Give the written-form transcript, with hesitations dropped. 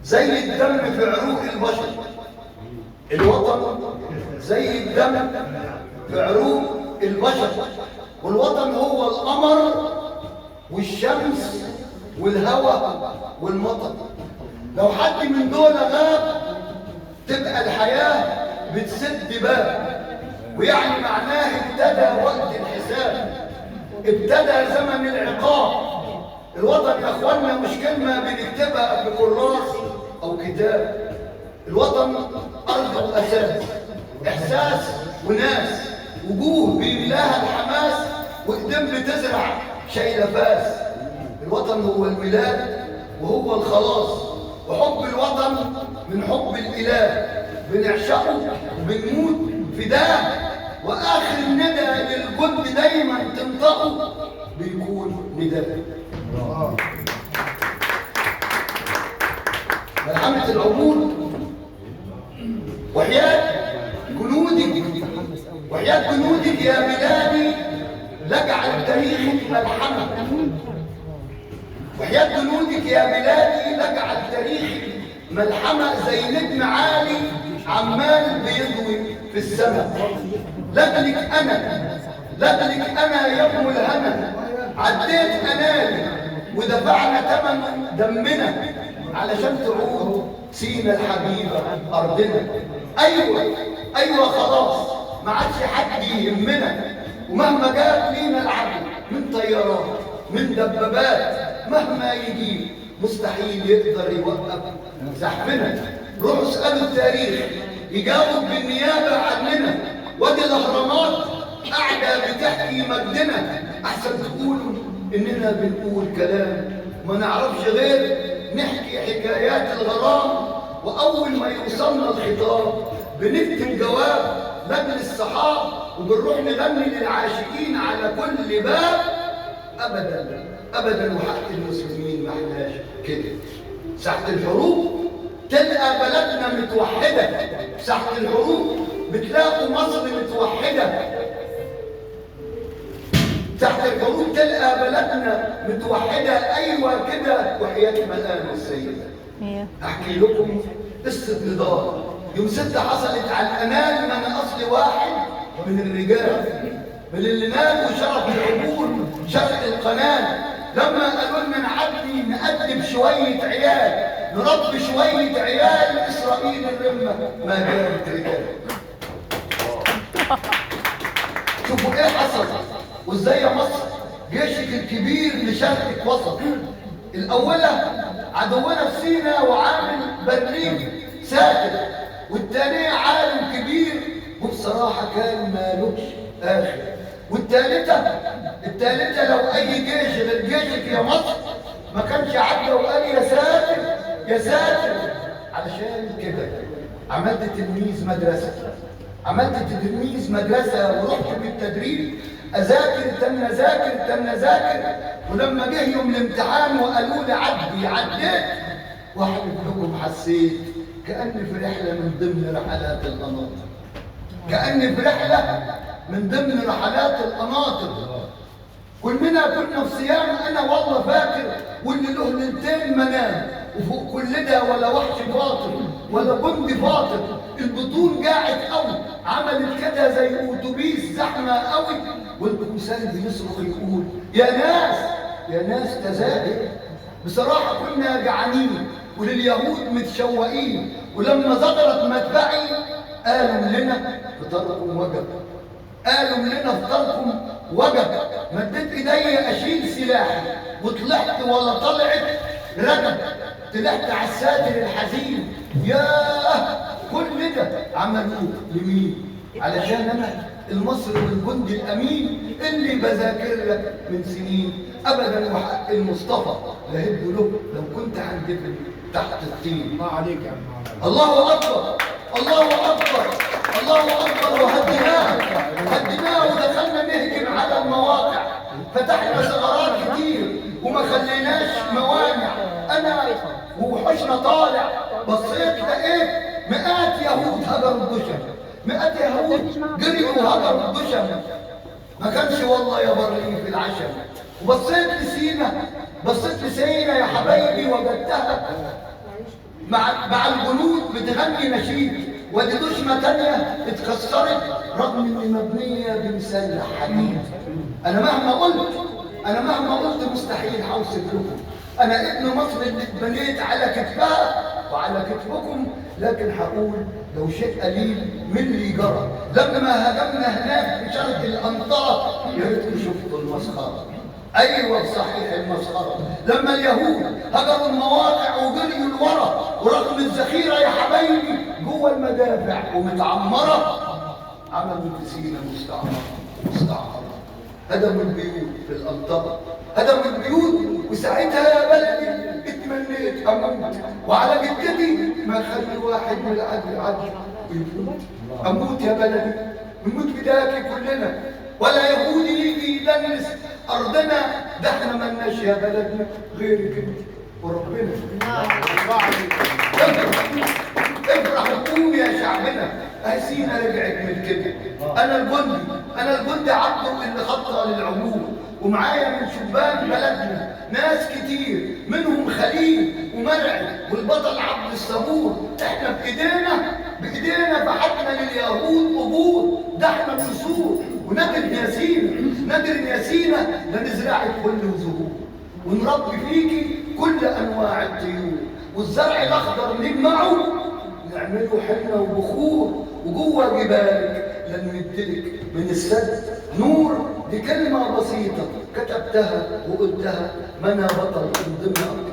زي الدم في عروق البشر. الوطن زي الدم في عروق البشر، والوطن هو القمر والشمس والهواء والمطر. لو حد من دول غاب تبقى الحياة بتسد باب، ويعني معناه ابتدى وقت الحساب، ابتدى زمن العقاب. الوطن يا اخوانا مش كلمة بنكتبها بكراس او كتاب. الوطن ارض واساس، احساس وناس، وجوه بيملاها الحماس، وقدام بتزرع شايله فاس. الوطن هو الميلاد وهو الخلاص، وحب الوطن من حب الاله، بنعشقه وبنموت فداه، واخر الندى للجند دايما تنطقه بيكون نداء. ملحمة العبور وحياة جنودك يا بلادي لجعل تاريخك ملحمة. وحياة جنودك يا بلادي لجعل تاريخك ملحمة، زي نجم عالي عمال بيضوي في السماء. لجلك أنا يا ابن الهنا عديت أنالي، ودفعنا ثمن دمنا علشان تعود سينا الحبيبة أرضنا. أيوة خلاص ما عادش حد يهمنا، ومهما جاب لينا العدو من طيارات من دبابات، مهما يجيب مستحيل يقدر يوقف زحفنا. روحوا اسألوا التاريخ يجاوب بالنيابة عننا، وادي الأهرامات قاعدة بتحكي مجدنا. أحسن تقولوا إننا بنقول كلام ما نعرفش غير نحكي حكايات الغرام، وأول ما يوصلنا الخطاب بنكتب جواب لجل الصحاب، وبنروح نغني للعاشقين على كل باب. أبدا وحق المسلمين ما احناش كده. ساحة الحروب تلقى بلدنا متوحدة، ساحة الحروب بتلاقوا مصر متوحدة، تحت الحروب تلقى بلدنا متوحدة. أيوة كده وحياة ملآن السيدة. أحكي لكم قصة نضال يوم 6 حصلت على الأنال. من أصل واحد من الرجال من اللي نالوا شرف العبور شرق القناة، لما قالوا لنا نعدي نأدب شوية عيال، نربي شوية عيال، إسرائيل الرمة ما جابت رجال. شوفوا ايه حصل وازاي يا مصر جيشك الكبير لشرقك وصل. الاولى عدونا في سينا وعامل برلين ساكت، والتانية عالم كبير وبصراحة كان مالوش اخر. والتالتة لو اي جيش غير جيشك يا مصر ما كانش عدى وقال يا ساتر يا ساتر. علشان كده عملت تلميذ مدرسة ورحت بالتدريب أذاكر تم أذاكر، ولما جه يوم الامتحان وقالوا لي عديت، واحد لكم حسيت كأني في رحلة من ضمن رحلات القناطر. كلنا كنا في صيام أنا والله فاكر، واللي له ليلتين منام، وفوق كل ده ولا وحش باطل ولا جندي باطل. البطون قاعد قوي عملت كده زي اتوبيس زحمه قوي، والكمسان بيصرخ يقول يا ناس تذاكر. بصراحه كنا جعانين ولليهود متشوقين، ولما زغرت مدفعي قالوا لنا فطركم وجب. مديت ايدي اشيل سلاحي وطلعت ولا طلعت رجب، طلعت على الساتر الحزين. ياه كل ده عملوه لمين؟ علشان انا المصري والجندي الامين اللي بذاكر لك من سنين. ابدا وحق المصطفى لهب له لو كنت هندفن تحت الطين. الله عليك يا عم. الله اكبر وهديناه ودخلنا نهجم على المواقع، فتحنا ثغرات كتير وما خليناش موانع. انا ووحوشنا طالع بصيت لقيت مئات يهود هجروا الدشم، مئات يهود جريوا وهجروا الدشم. ما كانش والله يا برلين في العشم. وبصيت لسينا يا حبايبي وجدتها مع الجنود بتغني نشيد، ودي دشمه تانيه اتكسرت رغم ان مبنيه بمثال حديد. انا مهما قلت مستحيل هوصف لكم. انا ابن مصر اللي اتبنيت على كتفها وعلى كتفكم، لكن هقول لو شيء قليل من اللي جرى لما هجمنا هناك في شرق الانطره. يا ريتكم شفتوا المسخره. ايوه صحيح المسخره، لما اليهود هجروا المواقع وجريوا لورا، ورغم الذخيره يا حبايبي جوه المدافع ومتعمره، عملوا في سينا مستعمره. هدموا البيوت في الانطره، هدموا البيوت. وساعتها يا بلدي اتمنيت اموت، وعلى جدتي ما خلي واحد من العدل يموت. اموت يا بلدي، نموت بداكي كلنا، ولا يهودي يجي يدنس ارضنا. ده احنا مالناش يا بلدنا غيرك انت وربنا. افرح وقوم يا شعبنا، سينا رجعت من كده. انا الجندي عبده اللي خطى للعلوم، ومعايا من شبان بلدنا ناس كتير، منهم خليل ومرعي والبطل عبد الصبور. احنا بايدينا فحتنا لليهود قبور. ده احنا النسور ونادر يا سينا لنزرعك كل وزهور، ونربي فيكي كل انواع الطيور، والزرع الاخضر نجمعه نعمله حنه وبخور، وجوه جبالك لنمدلك من السد نور. دي كلمه بسيطه كتبتها وقلتها، ما انا بطل من ضمن